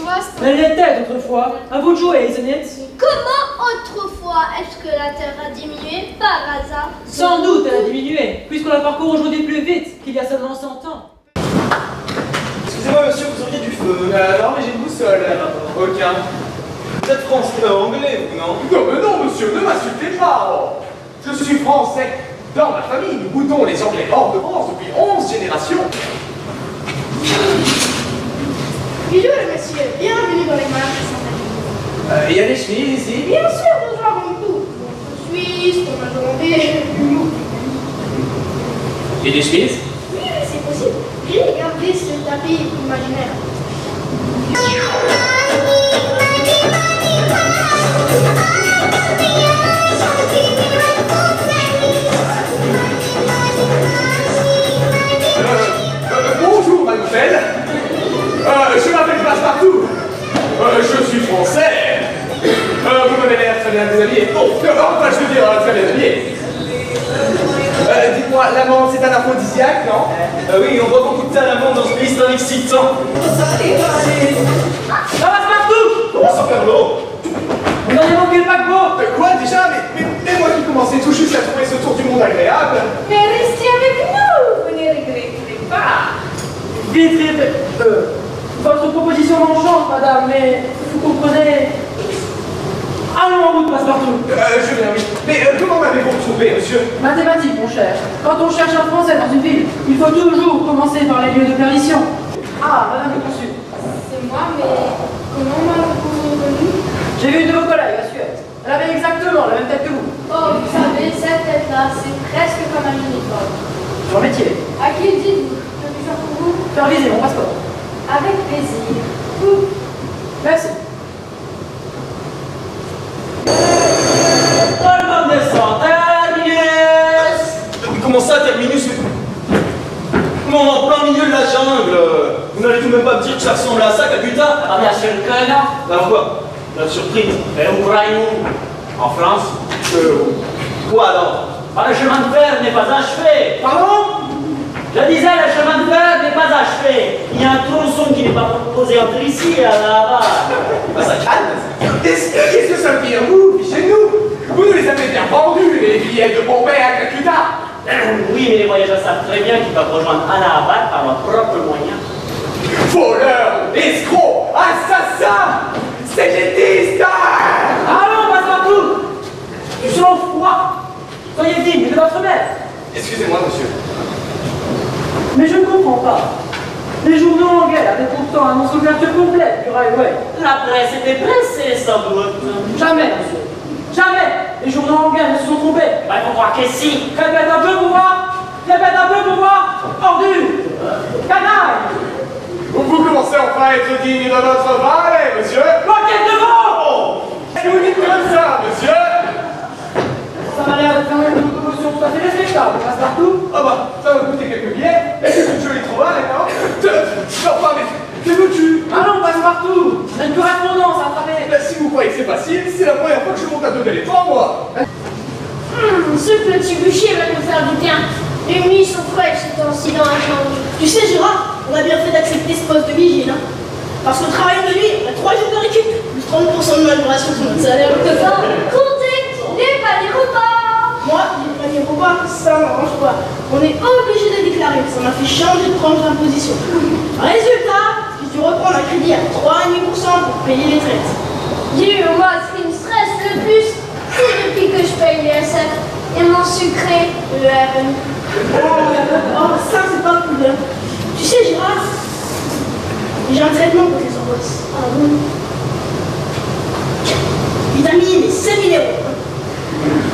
vaste. Elle l'était autrefois. À vous de jouer, isn't it? Comment autrefois est-ce que la Terre a diminué par hasard? Sans doute elle a diminué, puisqu'on la parcourt aujourd'hui plus vite qu'il y a seulement 100 ans. Excusez-moi monsieur, vous auriez du feu? Non mais j'ai une boussole. Aucun. Vous êtes français, anglais, vous, non? Non mais non monsieur, ne m'insultez pas. Je suis français. Dans ma famille, nous goûtons les Anglais hors de France depuis 11 générations. Bonjour monsieur, bienvenue dans les marches sans Il y a des chemises ici? Bien sûr, nous avons tout. Ton Suisse, ton hollandais, Et des chemises? Oui, c'est possible. Regardez ce tapis imaginaire. Bonjour mademoiselle. Je m'appelle Passepartout. Je suis français. Vous m'avez l'air très bien déshabillé. Oh, enfin je veux dire très bien habillé. Dites-moi, l'amande c'est un aphrodisiaque, non? Oui, on voit beaucoup de thé à l'amande dans ce pays, c'est un excitant. Ça va partout! Comment ça faire l'eau? Vous en avez manqué le paquebot! Quoi déjà? Mais moi qui commençais tout juste à trouver ce tour du monde agréable. Mais restez avec nous, vous ne regretterez pas. Vite, vite! Votre proposition m'enchante, madame, mais vous comprenez... Allons en route, Passepartout! Je viens, oui. Mais comment m'avez-vous retrouvé, monsieur? Mathématiques, mon cher. Quand on cherche un Français dans une ville, il faut toujours commencer par les lieux de perdition. Ah, madame le consul. C'est moi, mais comment m'avez-vous reconnu? J'ai vu une de vos collègues à Suède. Elle avait exactement la même tête que vous. Oh, vous savez, cette tête-là, c'est presque comme un uniforme. Son métier. À qui le dites-vous? Je puis faire pour vous? Faire viser mon passeport. Avec plaisir. Vous? Merci. Tout le monde descend, terminus! Comment ça, terminus? Comment on est en plein milieu de la jungle? Vous n'allez tout de même pas me dire que ça ressemble à ça, Calcutta? Ah bien sûr que non. Alors quoi? La surprise. Mais où croyez-vous? En France? Quoi alors? Ah, le chemin de fer n'est pas achevé. Pardon? Je disais, le chemin de fer n'est pas achevé. Il y a un tronçon qui n'est pas proposé entre ici et là-bas. Bah ça calme. Qu'est-ce que ça veut dire, vous, chez nous? Vous nous les avez bien vendus, les billets de Bombay à Calcutta. Oui, mais les voyageurs savent très bien qu'ils peuvent rejoindre Allahabad par leurs propres moyens. Voleurs, escrocs, assassins, sédétistes. Allons, Passepartout! Du sang-froid! Soyez digne de votre maître! Excusez-moi, monsieur. Mais je ne comprends pas. Les journaux anglais avaient pourtant annoncé l'ouverture complète du railway. La presse était pressée, sans doute. Jamais, monsieur. Jamais! Les journaux anglais ne se sont trompés. Bah, il faut croire que si. Répète un peu pour voir! Répète un peu pour voir! Ordure! Canaille! Vous commencez enfin à être digne de votre valet, monsieur. Moquette de vous! Qu'est-ce que vous dites comme ça, monsieur? Ça m'a l'air d'être quand même une promotion tout à fait respectable, Passepartout. Ah bah, ça va coûter quelques billets. Et c'est une jolie trouvaille, non? Enfin, mais que vous tue? Allons, Passepartout! On a une correspondance à travers. Si vous croyez que c'est facile, c'est la première fois que je monte à 2 éléphants, moi. Ce petit bûcher va nous faire du bien. Les nuits sont fraîches ces temps-ci dans la chambre. Tu sais, Gérard, on a bien fait d'accepter ce poste de vigile, hein. Parce que travailler de nuit, on a 3 jours de récup, plus 30% de majoration sur notre salaire. Comptez les paniers repas. Moi, les paniers repas, ça m'arrange pas. On est obligé de déclarer, ça m'a fait changer de tranche d'imposition. Résultat, si tu reprends un crédit à 3,5% pour payer les traites. Dis-moi, ce qui me stresse le plus, c'est depuis que je paye les SF et mon sucré, le RN. Oh, ça, c'est pas le problème. Tu sais, Gérard, j'ai un traitement contre les angoisses. Ah bon? Vitamines et 7 000 €.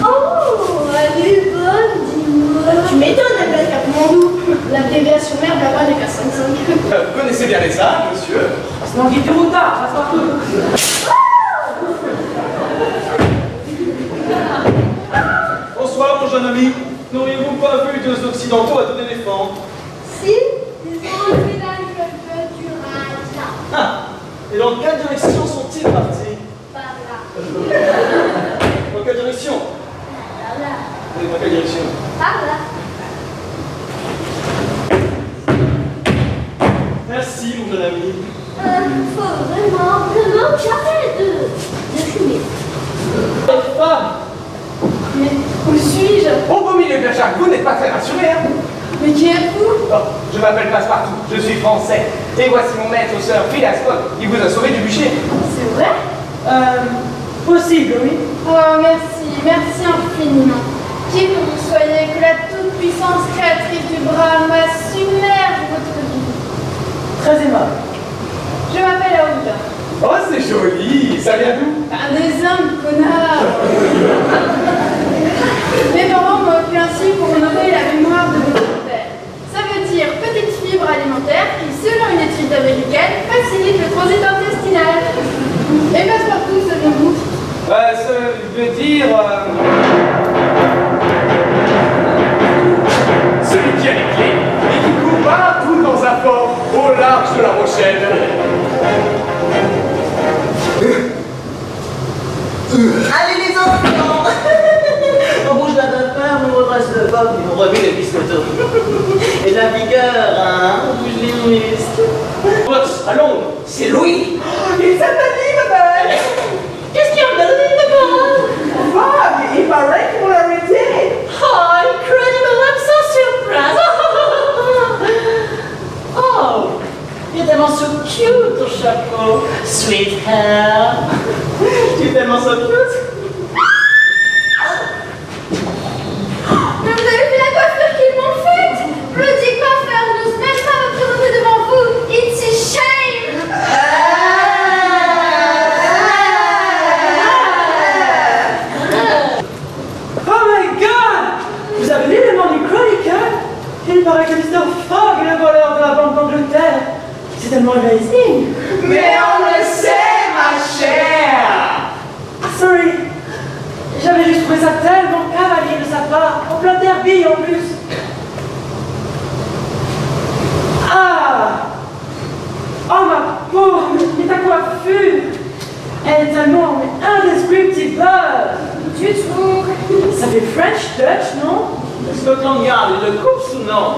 Oh, elle est bonne, dis-moi. Tu m'étonnes, elle blague à Mandou. La déviation mère là-bas n'est qu'à 5,5. Vous connaissez bien les âges, monsieur? C'est dans le guide du routard, Passepartout. Bonsoir, mon jeune ami. N'auriez-vous pas vu deux occidentaux à 2 éléphants? Si, ils ont enlevé la gueule du raja. Ah! Et dans quelle direction sont-ils partis? Par là. Dans quelle direction? Par là. Et dans quelle direction? Par là. Merci, mon jeune ami. Faut vraiment que j'arrête de fumer. Mais où suis-je? Au beau milieu de la jungle, vous n'êtes pas très rassuré, hein? Mais qui êtes-vous? Bon, je m'appelle Passepartout, je suis français. Et voici mon maître, sœur Phileas Fogg, qui vous a sauvé du bûcher. C'est vrai? Possible, oui. Oh, merci, merci infiniment. Qui que vous soyez, que la toute-puissance créatrice du Brahma submerge votre vie. Très aimable. Je m'appelle Aouda. Oh, c'est joli, ça vient d'où? Des hommes, connard. Mes parents m'ont appelé ainsi pour honorer la mémoire de votre père. Ça veut dire petite fibre alimentaire qui, selon une étude américaine, facilite le transit intestinal. Et Passepartout, selon vous? Ça veut dire... celui qui a les clés et qui court partout dans un port au large de la Rochelle. Allez les enfants. On bouge la vapeur, on redresse le ventre, on remue les biscottos. Et de la vigueur, hein, on bouge les muscles. Allons, c'est Louis. Il s'appelle Isabelle. Qu'est-ce qu'il y a de lui, papa? Ah, mais il paraît qu'on l'a arrêté. Oh, incredible, I'm so surprised. Oh, il est tellement so cute, ton chapeau. Sweet hair. Tu es tellement so cute. Mais vous avez vu la coiffure qu'ils m'ont faite? Bloody coiffeur n'ose même pas me présenter devant vous. It's a shame. Oh my god! Vous avez lu le nom du chroniqueur? Il paraît que Mr. Fogg est le voleur de la Banque d'Angleterre. C'est tellement amazing. Mais on le sait, ma chère. Sorry. J'avais juste trouvé ça tellement cavalier de sa part, en plein derby en plus. Ah! Oh ma pauvre, mais ta coiffure! Elle est tellement indescriptible. Du tout. Ça fait French Touch, non? Scotland Yard, il le coupe ou non?